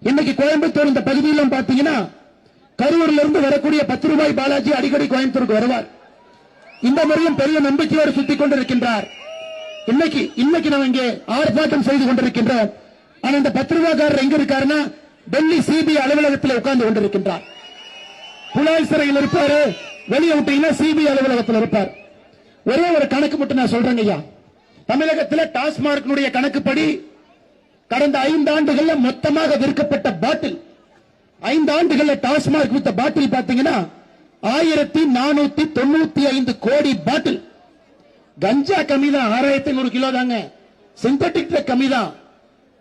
இன்னைக்கு கோயம்புத்தூர் இந்த பகுதியிலும் பாத்தீங்கன்னா கரூர்ல இருந்து வரக்கூடிய 10 ரூபாய் பாலாஜி அடிக்கடி கோயம்புத்தூருக்கு வருவார். இந்த முறையும் பெரிய நம்பிக்கையோடு சுத்திக் கொண்டிருக்கின்றார். இன்னைக்கு நாம் இங்கே ஆர்ப்பாட்டம் செய்து கொண்டிருக்கின்றோம். ஆனா இந்த 10 ரூபாய்க்காரர் எங்க இருக்காருன்னா டெல்லி சிபிஐ அலுவலகத்தில் உட்கார்ந்து கொண்டிருக்கின்றார். புலால் சிறையில் இருப்பாரு, வெளியே விட்டீங்கன்னா சிபிஐ அலுவலகத்தில் இருப்பார். ஒரே ஒரு கணக்கு மட்டும் நான் சொல்றேங்க ஐயா. தமிழகத்தில் டாஸ்மார்க் கணக்குப்படி கடந்த 5 ஆண்டுகள்ல மொத்தமாக விற்கப்பட்ட பாட்டில் 5 ஆண்டுகள்ல டாஸ்மார்க் வித்த பாட்டில் பாத்தீங்கன்னா 1495 கோடி பாட்டில். கஞ்சா கம்மி தான், 6500 கிலோ தாங்க. சிந்தட்டிக் கம்மி தான்.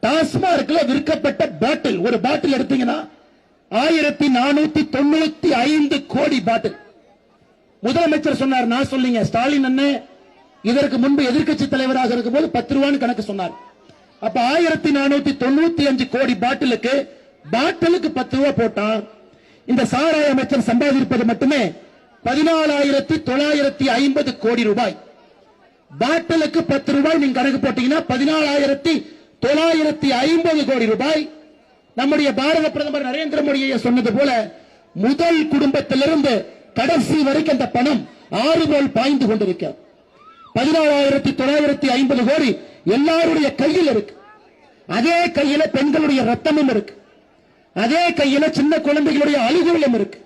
டாஸ்மார்க்ல விற்கப்பட்ட பாட்டில், ஒரு பாட்டில் எடுத்தீங்கன்னா 1495 கோடி பாட்டில். முதலமைச்சர் சொன்னார், நான் சொல்லிங்க, ஸ்டாலின் அண்ணன் இதற்கு முன்பு எதிர்க்கட்சி தலைவராக இருக்கும் போது 10 ரூபான்னு கணக்கு சொன்னார். அப்ப 1495 கோடி பாட்டிலுக்கு 10 ரூபாய் போட்டான். இந்த சாராய அமைச்சர் சம்பாதிப்பது மட்டுமே 14,950 கோடி ரூபாய். பாட்டிலுக்கு 10 ரூபாய் நீங்க கணக்கு போட்டீங்கன்னா 14,950 கோடி ரூபாய். நம்முடைய பாரத பிரதமர் நரேந்திர மோடியை சொன்னது போல முதல் குடும்பத்திலிருந்து கடைசி வரைக்கும் அந்த பணம் ஆறு போல் பாய்ந்து கொண்டிருக்க 14,950 கோடி எல்லாருடைய கையில் இருக்கு. அதே கையில பெண்களுடைய ரத்தமும் இருக்கு. அதே கையில சின்ன குழந்தைகளுடைய அழுகுகளும் இருக்கு.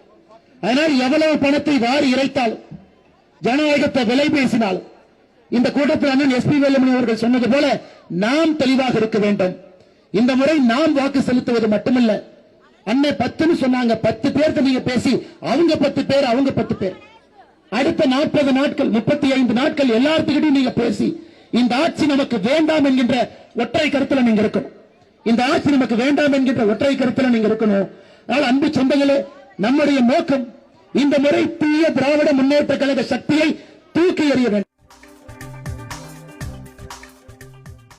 அதனால் எவ்வளவு பணத்தை வாரி இறைத்தாலும், ஜனநாயகத்தை விலை பேசினாலும், இந்த கூட்டத்தில் அண்ணன் எஸ்பி வேலுமணி அவர்கள் சொன்னது போல நாம் தெளிவாக இருக்க வேண்டும். இந்த முறை நாம் வாக்கு செலுத்துவது மட்டுமல்ல, அண்ணன் 10 சொன்னாங்க, 10 பேருக்கு நீங்க பேசி அவங்க 10 பேர், அவங்க 10 பேர், அடுத்த 40 நாட்கள் 35 நாட்கள் எல்லாத்துக்கிட்டையும் நீங்க பேசி இந்த ஆட்சி நமக்கு வேண்டாம் என்கின்ற ஒற்றை கருத்துல நீங்க இருக்கணும். இந்த ஆட்சி நமக்கு வேண்டாம் என்கின்ற ஒற்றை கருத்துல நீங்க இருக்கணும். ஆனால் அன்பு சொந்தங்களே, நம்முடைய நோக்கம் இந்த முறை தீய திராவிட முன்னேற்ற கழக சக்தியை தூக்கி எறிய வேண்டும்.